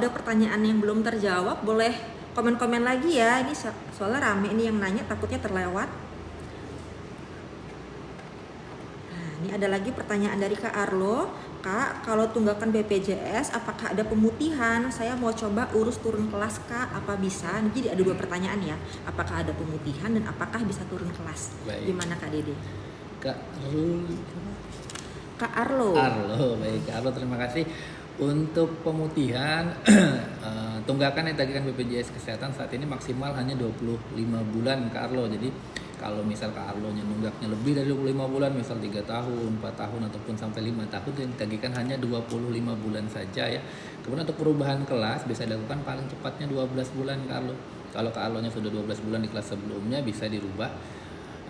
ada pertanyaan yang belum terjawab boleh komen-komen lagi ya. Ini soalnya rame ini yang nanya, takutnya terlewat. Nah, ini ada lagi pertanyaan dari Kak Arlo. Kak, kalau tunggakan BPJS apakah ada pemutihan? Saya mau coba urus turun kelas Kak, apa bisa? Jadi ada 2 pertanyaan ya. Apakah ada pemutihan dan apakah bisa turun kelas? Baik. Gimana Kak Dede? Kak Arlo. Baik Kak Arlo, terima kasih. Untuk pemutihan tunggakan yang ditagihkan BPJS Kesehatan saat ini maksimal hanya 25 bulan Kak Arlo. Jadi kalau misal Kak Arlo nunggaknya lebih dari 25 bulan, misal 3 tahun, 4 tahun ataupun sampai 5 tahun, yang ditagihkan hanya 25 bulan saja ya. Kemudian untuk perubahan kelas bisa dilakukan paling cepatnya 12 bulan Kak Arlo. Kalau Kak Arlonya sudah 12 bulan di kelas sebelumnya bisa dirubah.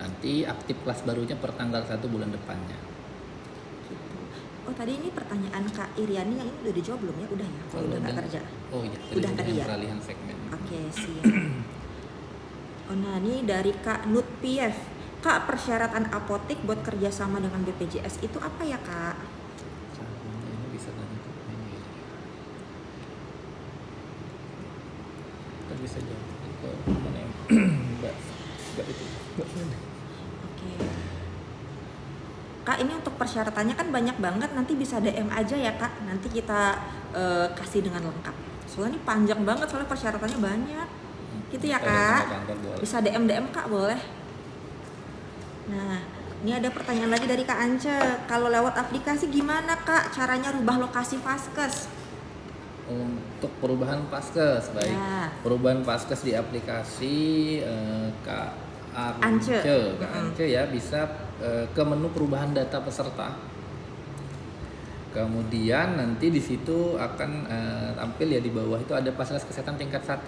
Nanti aktif kelas barunya per tanggal 1 bulan depannya. Oh tadi ini pertanyaan Kak Iriani yang ini udah dijawab belum ya? Udah ya? Kalau udah nggak kerja? Oh iya, udah tadi ya? Peralihan segmen. Oke, siap. Oh nah ini dari Kak Nut PF. Kak, persyaratan apotek buat kerjasama dengan BPJS itu apa ya Kak? Ini bisa tanya ke ini. Kita bisa jawab ke mana yang Mbak itu. Oke. Kak, ini untuk persyaratannya kan banyak banget, nanti bisa DM aja ya Kak. Nanti kita kasih dengan lengkap. Soalnya ini panjang banget, soalnya persyaratannya banyak. Gitu ya Kak. Bisa DM Kak, boleh. Nah, ini ada pertanyaan lagi dari Kak Ance. Kalau lewat aplikasi gimana Kak caranya rubah lokasi Vaskes? Untuk perubahan Vaskes, baik. Ya. Perubahan Vaskes di aplikasi Kak Ance ya, bisa ke menu perubahan data peserta. Kemudian nanti di situ akan tampil ya, di bawah itu ada fasilitas kesehatan tingkat 1.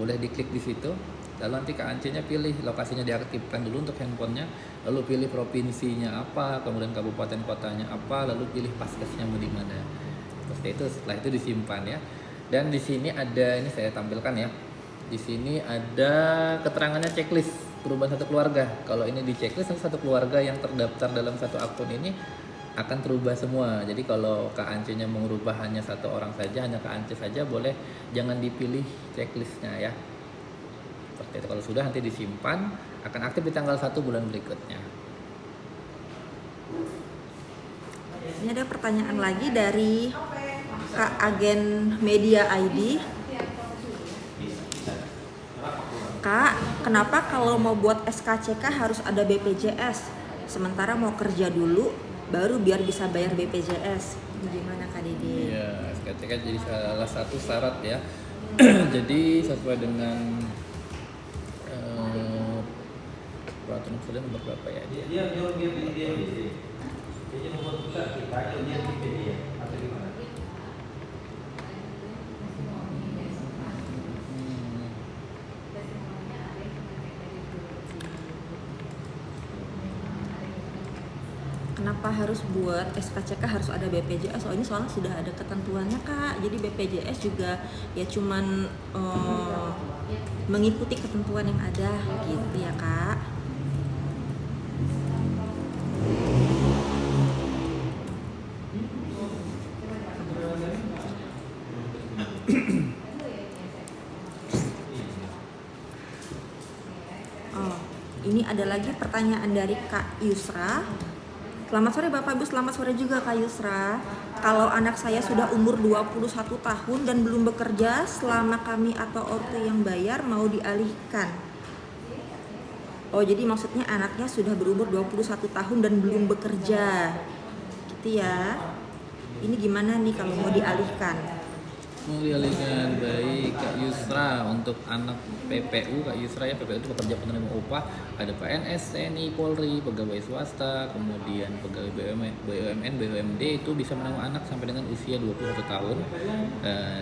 Boleh diklik di situ. Lalu nanti Kak Ance-nya pilih lokasinya, diaktifkan dulu untuk handphonenya, lalu pilih provinsinya apa, kemudian kabupaten kotanya apa, lalu pilih Vaskesnya mau di mana. Seperti itu. Setelah itu disimpan ya. Dan di sini ada, ini saya tampilkan ya. Di sini ada keterangannya checklist perubahan satu keluarga. Kalau ini di checklist, satu keluarga yang terdaftar dalam satu akun ini akan terubah semua. Jadi kalau Kak Ance-nya mengubah hanya satu orang saja, hanya Kak Ance saja, boleh jangan dipilih checklistnya ya. Seperti itu. Kalau sudah nanti disimpan, akan aktif di tanggal 1 bulan berikutnya. Ini ada pertanyaan lagi dari Kak Agen Media ID. Kak, kenapa kalau mau buat SKCK harus ada BPJS? Sementara mau kerja dulu, baru biar bisa bayar BPJS. Gimana Kak Dede? Iya, SKCK jadi salah satu syarat ya. Jadi sesuai dengan peraturan presiden nomor berapa ya? Kenapa harus buat SKCK harus ada BPJS? Soalnya sudah ada ketentuannya Kak. Jadi BPJS juga ya cuman mengikuti ketentuan yang ada gitu ya Kak. Ini ada lagi pertanyaan dari Kak Yusra. Selamat sore Bapak Ibu, selamat sore juga Kak Yusra. Kalau anak saya sudah umur 21 tahun dan belum bekerja, selama kami atau ortu yang bayar mau dialihkan. Oh jadi maksudnya anaknya sudah berumur 21 tahun dan belum bekerja. Gitu ya. Ini gimana nih kalau mau dialihkan? Mau dialihkan, baik Kak Yusra. Untuk anak PPU Kak Yusra ya, PPU itu pekerja penerima upah, ada PNS, TNI, Polri, pegawai swasta, kemudian pegawai BUMN, BUMD itu bisa menanggung anak sampai dengan usia 21 tahun.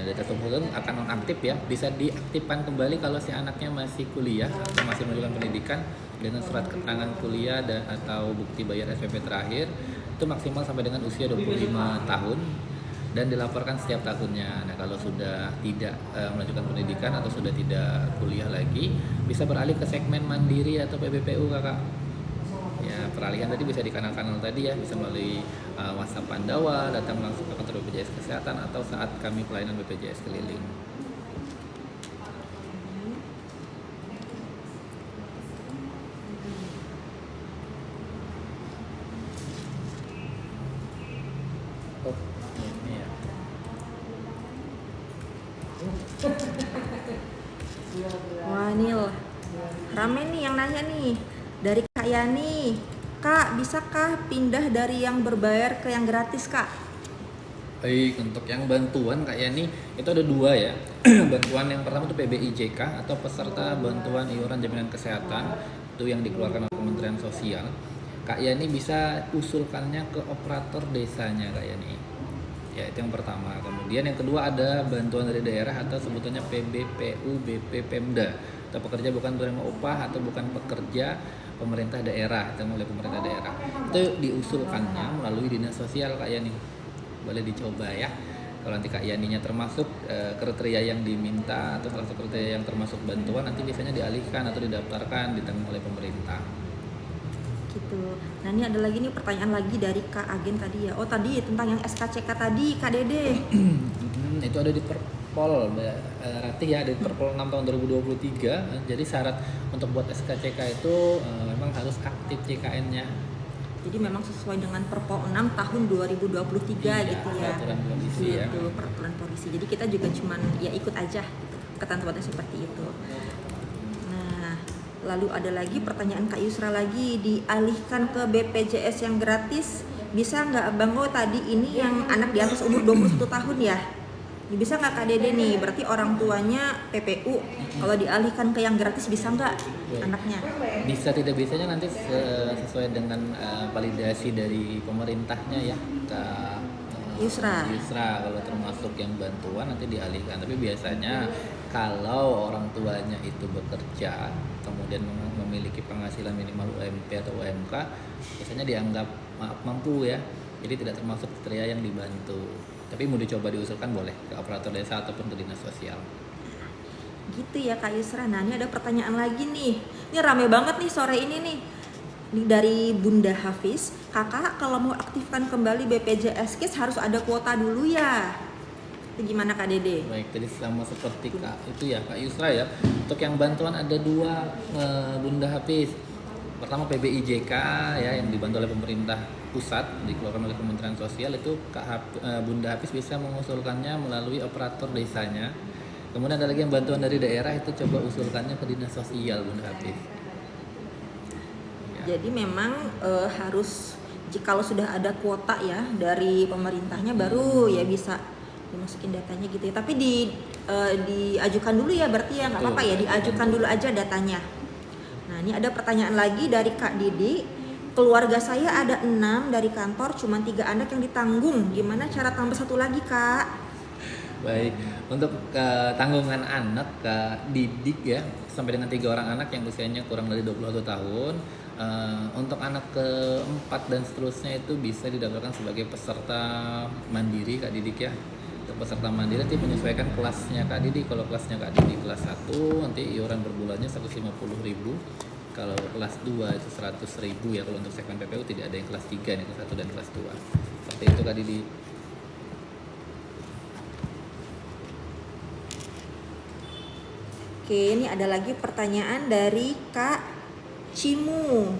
Data tersebut akan nonaktif ya, bisa diaktifkan kembali kalau si anaknya masih kuliah atau masih melanjutkan pendidikan dengan surat keterangan kuliah dan atau bukti bayar SPP terakhir, itu maksimal sampai dengan usia 25 tahun dan dilaporkan setiap tahunnya. Nah kalau sudah tidak melanjutkan pendidikan atau sudah tidak kuliah lagi, bisa beralih ke segmen mandiri atau PBPU Kakak. Ya peralihan tadi bisa di kanal-kanal tadi ya, bisa melalui WhatsApp Pandawa, datang langsung ke kantor BPJS Kesehatan atau saat kami pelayanan BPJS keliling. Oh, ini ya. Wah ini rame nih yang nanya nih dari Kak Yani. Kak, bisakah pindah dari yang berbayar ke yang gratis, Kak? Baik, untuk yang bantuan Kak Yani itu ada dua ya. Bantuan yang pertama itu PBIJK atau peserta bantuan iuran jaminan kesehatan, itu yang dikeluarkan oleh Kementerian Sosial. Kak Yani bisa usulkannya ke operator desanya Kak Yani. Ya, itu yang pertama. Kemudian yang kedua ada bantuan dari daerah atau sebutannya PBPU BP Pemda, atau pekerja bukan penerima upah atau bukan pekerja pemerintah daerah atau oleh pemerintah daerah. Itu diusulkannya melalui dinas sosial Kak Yani. Boleh dicoba ya. Kalau nanti Kak Yaninya termasuk kriteria yang diminta atau termasuk kriteria yang termasuk bantuan, nanti biasanya dialihkan atau didaftarkan ditanggung oleh pemerintah. Gitu. Nah ini ada lagi nih pertanyaan lagi dari Kak Agen tadi ya. Oh tadi tentang yang SKCK tadi Kak Dede. Itu ada di Perpol Ratih ya, ada di Perpol 6 tahun 2023. Jadi syarat untuk buat SKCK itu memang harus aktif CKN-nya. Jadi memang sesuai dengan Perpol 6 tahun 2023 gitu ya. Peraturan polisi ya. Itu peraturan polisi. Jadi kita juga cuman ya ikut aja gitu. Ketentuannya seperti itu. Nah, lalu ada lagi pertanyaan Kak Yusra lagi, dialihkan ke BPJS yang gratis bisa nggak Abang? Oh tadi ini yang anak di atas umur 21 tahun ya. Bisa nggak Kak Dede nih? Berarti orang tuanya PPU. Kalau dialihkan ke yang gratis bisa nggak anaknya? Bisa tidak bisanya nanti sesuai dengan validasi dari pemerintahnya ya ke Yusra. kalau termasuk yang bantuan nanti dialihkan. Tapi biasanya kalau orang tuanya itu bekerja kemudian memiliki penghasilan minimal UMP atau UMK, biasanya dianggap mampu ya. Jadi tidak termasuk kriteria yang dibantu. Tapi mau dicoba diusulkan boleh ke operator desa ataupun ke dinas sosial. Gitu ya Kak Yusra. Nah ini ada pertanyaan lagi nih. Ini rame banget nih sore ini nih. Ini dari Bunda Hafiz. Kakak kalau mau aktifkan kembali BPJS Kids harus ada kuota dulu ya. Itu gimana Kak Dede? Baik, tadi sama seperti Kak itu ya Kak Yusra ya. Untuk yang bantuan ada dua Bunda Hafiz. Pertama PBIJK ya yang dibantu oleh pemerintah pusat, dikeluarkan oleh Kementerian Sosial, itu Bunda Hafiz bisa mengusulkannya melalui operator desanya. Kemudian ada lagi yang bantuan dari daerah, itu coba usulkannya ke dinas sosial Bunda Hafiz. Ya. Jadi memang harus kalau sudah ada kuota ya dari pemerintahnya baru ya bisa dimasukin datanya gitu ya. Tapi diajukan dulu ya berarti ya nggak apa-apa ya, diajukan dulu aja datanya. Nah ini ada pertanyaan lagi dari Kak Didi. Keluarga saya ada 6 dari kantor, cuma 3 anak yang ditanggung. Gimana cara tambah 1 lagi Kak? Baik, untuk tanggungan anak Kak Didik ya sampai dengan 3 orang anak yang usianya kurang dari 21 tahun. Untuk anak keempat dan seterusnya itu bisa didaftarkan sebagai peserta mandiri Kak Didik ya. Untuk peserta mandiri nanti menyesuaikan kelasnya Kak Didik. Kalau kelasnya Kak Didik kelas 1 nanti iuran per bulannya 150.000. Kalau kelas 2 itu 100.000 ya. Kalau untuk segmen PPU tidak ada yang kelas 3 nih, kelas 1 dan kelas 2. Seperti itu Kak Didik. Oke, ini ada lagi pertanyaan dari Kak Cimu.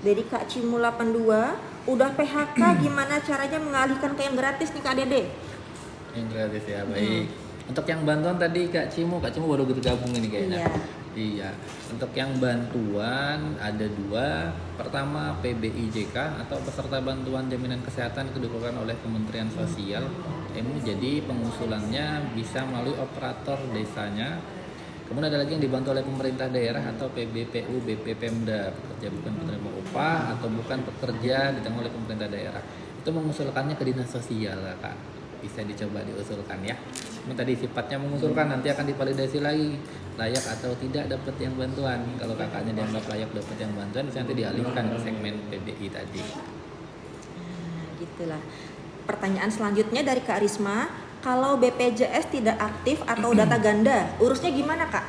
Dari Kak Cimu 82, udah PHK gimana caranya mengalihkan ke yang gratis nih Kak Dede? Yang gratis ya, baik. Untuk yang bantuan tadi Kak Cimu baru bergabung ini kayaknya. Iya. Untuk yang bantuan ada 2. Pertama PBIJK atau peserta bantuan jaminan kesehatan itu dikeluarkan oleh Kementerian Sosial. Jadi pengusulannya bisa melalui operator desanya. Kemudian ada lagi yang dibantu oleh pemerintah daerah atau PBPU BP Pemda, pekerja bukan penerima upah atau bukan pekerja ditanggung oleh pemerintah daerah. Itu mengusulkannya ke dinas sosial Kak. Bisa dicoba diusulkan ya. Tadi sifatnya mengusulkan, nanti akan divalidasi lagi layak atau tidak dapat yang bantuan. Kalau kakaknya dianggap layak dapat yang bantuan, bisa nanti dialihkan ke segmen PBI tadi. Nah, gitulah. Pertanyaan selanjutnya dari Kak Risma, kalau BPJS tidak aktif atau data ganda, urusnya gimana Kak?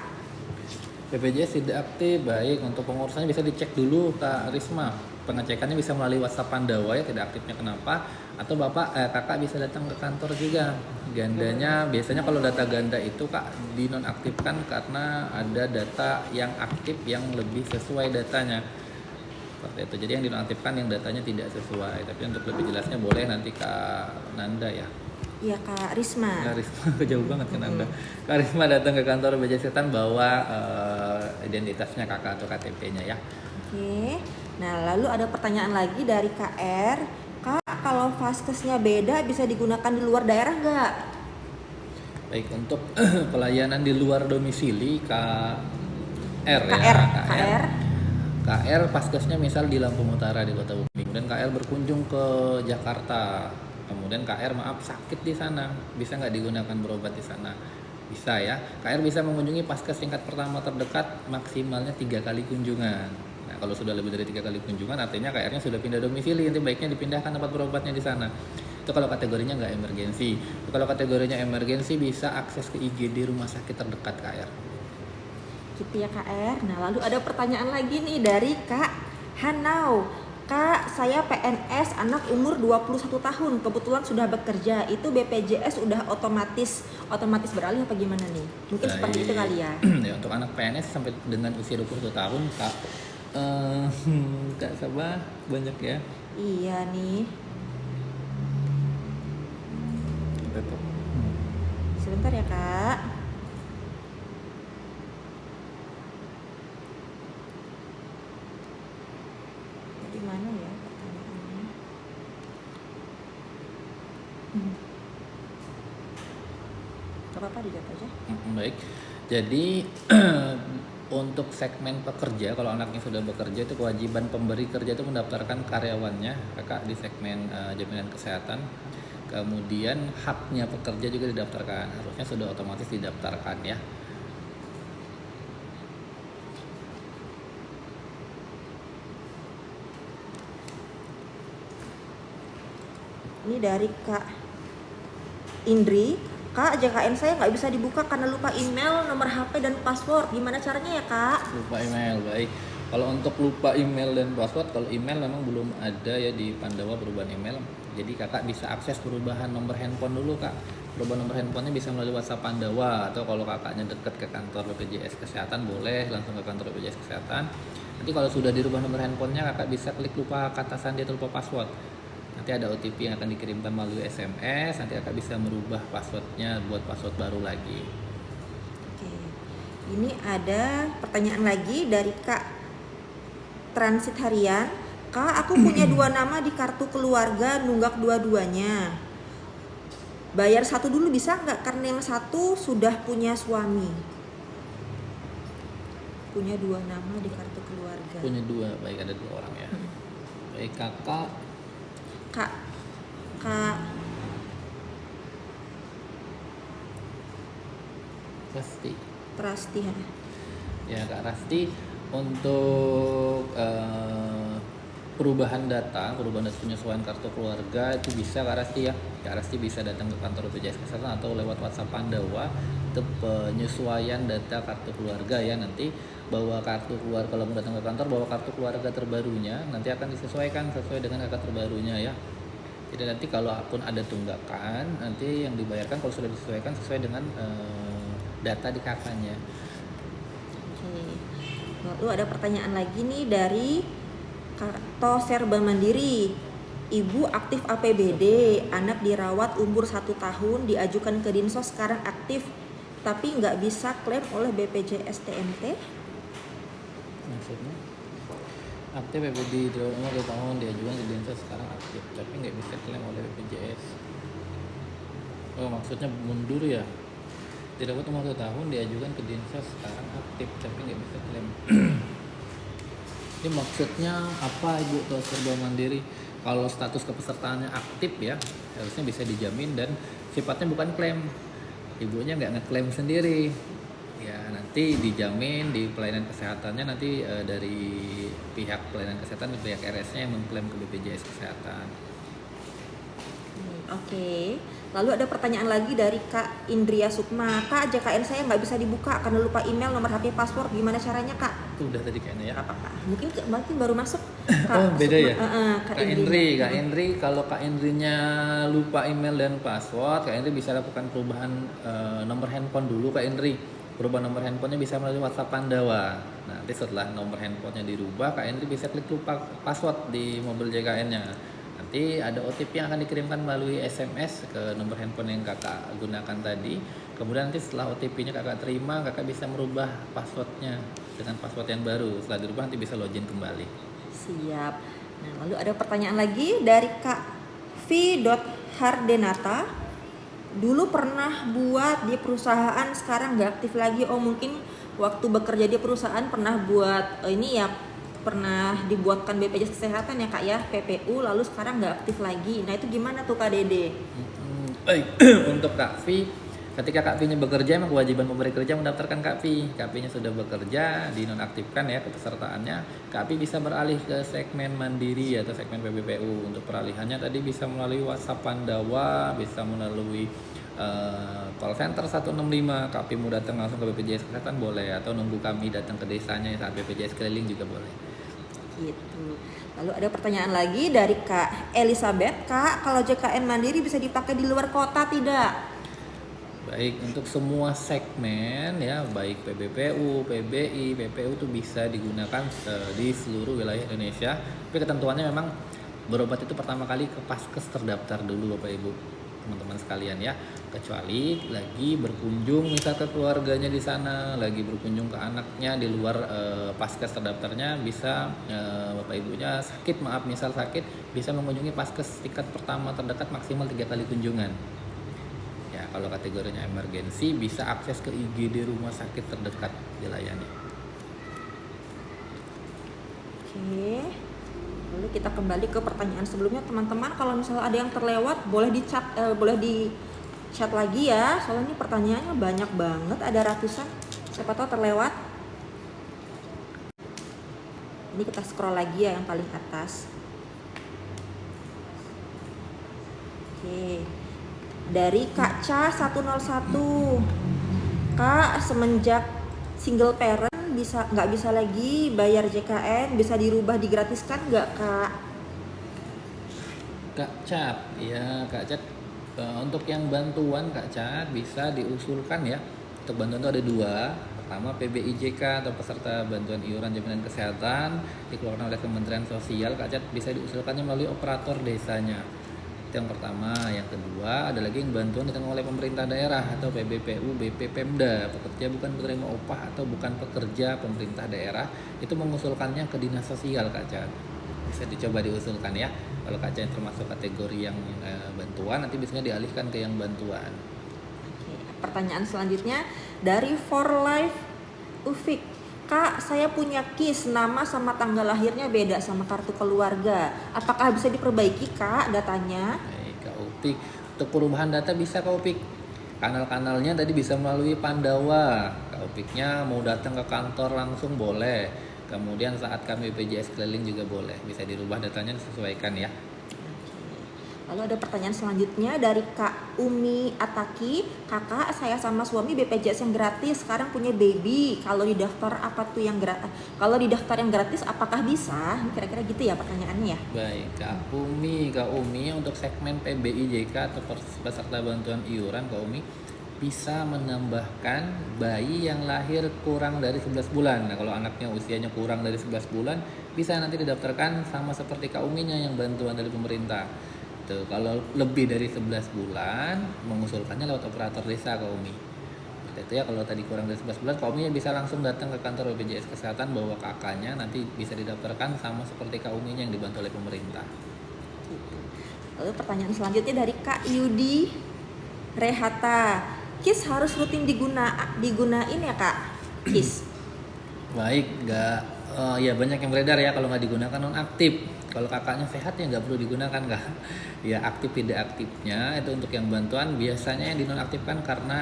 BPJS tidak aktif, baik. Untuk pengurusannya bisa dicek dulu Kak Risma. Pengecekannya bisa melalui WhatsApp Pandawa ya, tidak aktifnya kenapa? Atau kakak bisa datang ke kantor juga. Gandanya biasanya kalau data ganda itu Kak dinonaktifkan karena ada data yang aktif yang lebih sesuai datanya. Seperti itu. Jadi yang dinonaktifkan yang datanya tidak sesuai. Tapi untuk lebih jelasnya boleh nanti Kak Nanda ya. Iya Kak Risma. Kak Risma jauh banget kan Anda. Kak Risma datang ke kantor BPJS Kesehatan bawa identitasnya kakak atau KTP-nya ya. Oke. Nah, lalu ada pertanyaan lagi dari KR. Kak, kalau vaskesnya beda bisa digunakan di luar daerah nggak? Baik, untuk pelayanan di luar domisili KR ya. KR. KR vaskesnya misal di Lampung Utara di Kota Bumi. Kemudian KR berkunjung ke Jakarta. Kemudian KR maaf sakit di sana, bisa nggak digunakan berobat di sana? Bisa ya. KR bisa mengunjungi vaskes tingkat pertama terdekat maksimalnya 3 kali kunjungan. Nah, kalau sudah lebih dari 3 kali kunjungan, artinya KR-nya sudah pindah domisili, nanti baiknya dipindahkan tempat berobatnya di sana. Itu kalau kategorinya nggak emergensi. Kalau kategorinya emergensi bisa akses ke IGD rumah sakit terdekat KR. Gitu ya KR. Nah, lalu ada pertanyaan lagi nih dari Kak Hanau. Kak, saya PNS, anak umur 21 tahun, kebetulan sudah bekerja. Itu BPJS udah otomatis beralih apa gimana nih? Mungkin seperti itu kali ya. Ya, untuk anak PNS sampai dengan usia 21 tahun, Kak, Kak Sabah banyak ya. Iya nih. Sebentar ya Kak. Di mana ya pertanyaannya? Gak apa-apa dijawab aja. Baik. Jadi untuk segmen pekerja, kalau anaknya sudah bekerja itu kewajiban pemberi kerja itu mendaftarkan karyawannya, kakak di segmen jaminan kesehatan. Kemudian haknya pekerja juga didaftarkan, harusnya sudah otomatis didaftarkan ya. Ini dari Kak Indri. Kak, JKN saya nggak bisa dibuka karena lupa email, nomor HP, dan password. Gimana caranya ya Kak? Lupa email, baik. Kalau untuk lupa email dan password, kalau email memang belum ada ya di Pandawa perubahan email. Jadi kakak bisa akses perubahan nomor handphone dulu Kak. Perubahan nomor handphonenya bisa melalui WhatsApp Pandawa, atau kalau kakaknya dekat ke kantor BPJS Kesehatan boleh langsung ke kantor BPJS Kesehatan. Nanti kalau sudah dirubah nomor handphonenya, kakak bisa klik lupa kata sandi atau lupa password. Nanti ada OTP yang akan dikirimkan melalui SMS, nanti kakak bisa merubah passwordnya buat password baru lagi. Oke. Ini ada pertanyaan lagi dari Kak Transit Harian. Kak, aku punya 2 nama di kartu keluarga, nunggak dua-duanya. Bayar satu dulu bisa nggak? Karena yang satu sudah punya suami. Punya 2 nama di kartu keluarga. Punya 2, baik, ada 2 orang ya. Baik, kakak. Kak Rasti ya Kak Rasti, untuk perubahan data penyesuaian kartu keluarga itu bisa Kak Rasti ya. Kak Rasti bisa datang ke kantor BPJS Kesehatan atau lewat WhatsApp Pandawa untuk penyesuaian data kartu keluarga ya. Nanti bawa kartu keluarga, kalau mau datang ke kantor bawa kartu keluarga terbarunya, nanti akan disesuaikan sesuai dengan kakak terbarunya ya. Jadi nanti kalau akun ada tunggakan, nanti yang dibayarkan kalau sudah disesuaikan sesuai dengan data di kakaknya. Oke. Lalu ada pertanyaan lagi nih dari Karto Serba Mandiri. Ibu aktif APBD, anak dirawat umur 1 tahun, diajukan ke Dinsos, sekarang aktif tapi nggak bisa klaim oleh BPJS TMT. Maksudnya aktif BPD umur 2 tahun, diajukan ke Dinsos, sekarang aktif tapi nggak bisa klaim oleh BPJS. Oh, maksudnya mundur ya? Dirawat umur 2 tahun, diajukan ke Dinsos, sekarang aktif tapi nggak bisa klaim. Ini maksudnya apa Ibu Serba Mandiri? Kalau status kepesertaannya aktif ya, harusnya bisa dijamin dan sifatnya bukan klaim. Ibunya nggak ngeklaim sendiri. Ya nanti dijamin di pelayanan kesehatannya, nanti dari pihak pelayanan kesehatan, pihak RS-nya yang mengklaim ke BPJS Kesehatan. Oke. Lalu ada pertanyaan lagi dari Kak Indria Sukma. Kak, JKN saya nggak bisa dibuka karena lupa email, nomor HP, password. Gimana caranya, Kak? Itu udah tadi kayaknya ya. Apa, Kak? Mungkin baru masuk. Kak, Oh, beda ya? Kak Kak Indri, kalau Kak Indrinya lupa email dan password, Kak Indri bisa lakukan perubahan nomor handphone dulu, Kak Indri. Perubahan nomor handphonenya bisa melalui WhatsApp Pandawa. Nah, nanti setelah nomor handphonenya dirubah, Kak Indri bisa klik lupa password di mobil JKN-nya. Nanti ada OTP yang akan dikirimkan melalui SMS ke nomor handphone yang kakak gunakan tadi. Kemudian nanti setelah OTP-nya kakak terima, kakak bisa merubah passwordnya dengan password yang baru. Setelah dirubah nanti bisa login kembali. Siap. Nah, lalu ada pertanyaan lagi dari Kak V. Hardenata. Dulu pernah buat di perusahaan, sekarang nggak aktif lagi. Oh, mungkin waktu bekerja di perusahaan pernah buat ini ya, pernah dibuatkan BPJS Kesehatan ya, Kak ya, PPU, lalu sekarang nggak aktif lagi. Nah, itu gimana tuh, Kak Dede? Baik, untuk Kak V, ketika Kak V-nya bekerja, memang kewajiban pemberi kerja mendaftarkan Kak V. Kak V-nya sudah bekerja, dinonaktifkan ya kepesertaannya. Kak V bisa beralih ke segmen mandiri atau segmen PBPU. Untuk peralihannya tadi bisa melalui WhatsApp Pandawa, bisa melalui call center 165. Kak V mau datang langsung ke BPJS Kesehatan boleh, atau nunggu kami datang ke desanya saat BPJS keliling juga boleh. Gitu. Lalu ada pertanyaan lagi dari Kak Elizabeth. Kak, kalau JKN Mandiri bisa dipakai di luar kota tidak? Baik, untuk semua segmen ya, baik PBPU, PBI, PPU itu bisa digunakan di seluruh wilayah Indonesia. Tapi ketentuannya memang berobat itu pertama kali ke Paskes terdaftar dulu Bapak Ibu, teman-teman sekalian ya. Kecuali lagi berkunjung misal ke keluarganya di sana, lagi berkunjung ke anaknya di luar Paskes terdaftarnya, bisa Bapak Ibunya sakit, misal sakit, bisa mengunjungi Paskes tingkat pertama terdekat maksimal 3 kali kunjungan. Ya, kalau kategorinya emergensi bisa akses ke IGD rumah sakit terdekat dilayani. Oke. Lalu kita kembali ke pertanyaan sebelumnya, teman-teman. Kalau misalnya ada yang terlewat, boleh di chat lagi ya. Soalnya ini pertanyaannya banyak banget, ada ratusan. Siapa tahu terlewat. Ini kita scroll lagi ya yang paling atas. Oke. Dari Kak Ca 101. Kak, semenjak single parent nggak bisa lagi bayar JKN, bisa dirubah digratiskan nggak, Kak? Kak Cat, ya Kak Cat, untuk yang bantuan Kak Cat bisa diusulkan ya. Untuk bantuan itu ada 2. Pertama, PBIJK atau peserta bantuan iuran jaminan kesehatan dikeluarkan oleh Kementerian Sosial. Kak Cat bisa diusulkannya melalui operator desanya. Itu yang pertama. Yang kedua, ada lagi yang bantuan ditanggung oleh pemerintah daerah atau PBPU, BP, Pemda. Pekerja bukan penerima upah atau bukan pekerja pemerintah daerah, itu mengusulkannya ke Dinas Sosial Kak Cat. Bisa dicoba diusulkan ya. Kalau Kak Cat termasuk kategori yang bantuan, nanti biasanya dialihkan ke yang bantuan. Oke, pertanyaan selanjutnya dari For Life Ufik. Kak, saya punya KIS, nama sama tanggal lahirnya beda sama kartu keluarga. Apakah bisa diperbaiki, Kak, datanya? Baik, Kak Upik. Untuk perubahan data bisa Kak Upik. Kanal-kanalnya tadi bisa melalui Pandawa. Kak Upiknya mau datang ke kantor langsung boleh. Kemudian saat kami BPJS keliling juga boleh. Bisa dirubah datanya, disesuaikan ya. Lalu ada pertanyaan selanjutnya dari Kak Umi Ataki. Kakak, saya sama suami BPJS yang gratis, sekarang punya baby. Kalau didaftar apa tuh yang gratis? Kalau didaftar yang gratis apakah bisa? Kira-kira gitu ya pertanyaannya ya. Baik, Kak Umi untuk segmen PBIJK atau peserta bantuan iuran, Kak Umi bisa menambahkan bayi yang lahir kurang dari 11 bulan. Nah, kalau anaknya usianya kurang dari 11 bulan, bisa nanti didaftarkan sama seperti Kak Uminya yang bantuan dari pemerintah. Tuh, kalau lebih dari 11 bulan, mengusulkannya lewat operator desa Kak Umi. Seperti itu ya, kalau tadi kurang dari 11 bulan, Kak Uminya bisa langsung datang ke kantor BPJS Kesehatan, bawa kakaknya, nanti bisa didaftarkan sama seperti Kak Uminya yang dibantu oleh pemerintah. Gitu. Lalu pertanyaan selanjutnya dari Kak Yudi Rehata. KIS harus rutin digunain ya, Kak? KIS. Baik, nggak Ya banyak yang beredar ya kalau nggak digunakan nonaktif. Kalau kakaknya sehat ya nggak perlu digunakan kak. Ya aktif tidak aktifnya itu untuk yang bantuan biasanya yang dinonaktifkan karena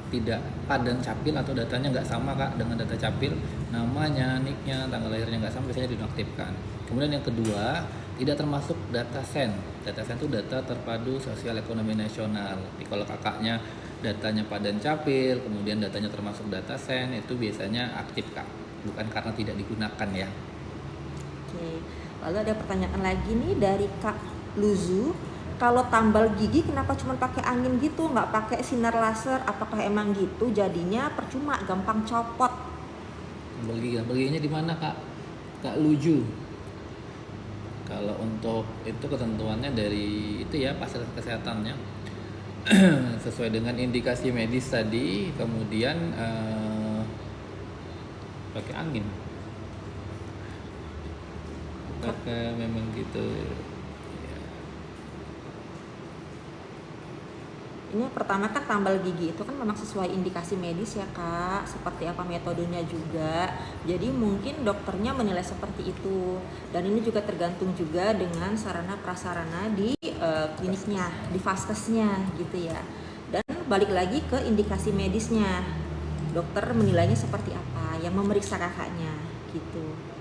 tidak padan capil atau datanya nggak sama kak dengan data capil, namanya, nicknya, tanggal lahirnya nggak sama biasanya dinonaktifkan. Kemudian yang kedua tidak termasuk data sen. Data sen itu data terpadu sosial ekonomi nasional. Jadi kalau kakaknya datanya padan capil, kemudian datanya termasuk data sen itu biasanya aktif kak. Bukan karena tidak digunakan ya. Oke, lalu ada pertanyaan lagi nih dari Kak Luzu. Kalau tambal gigi kenapa cuma pakai angin gitu, nggak pakai sinar laser? Apakah emang gitu? Jadinya percuma, gampang copot. Bagiannya di mana kak? Kak Luju. Kalau untuk itu ketentuannya dari itu ya fasilitas kesehatannya sesuai dengan indikasi medis tadi, kemudian pakai angin. Pakai memang gitu. Ini pertama kan tambal gigi itu kan memang sesuai indikasi medis ya kak, seperti apa metodenya juga. Jadi mungkin dokternya menilai seperti itu. Dan ini juga tergantung juga dengan sarana prasarana di kliniknya, di vaskesnya gitu ya. Dan balik lagi ke indikasi medisnya, dokter menilainya seperti apa, yang memeriksa kakaknya gitu.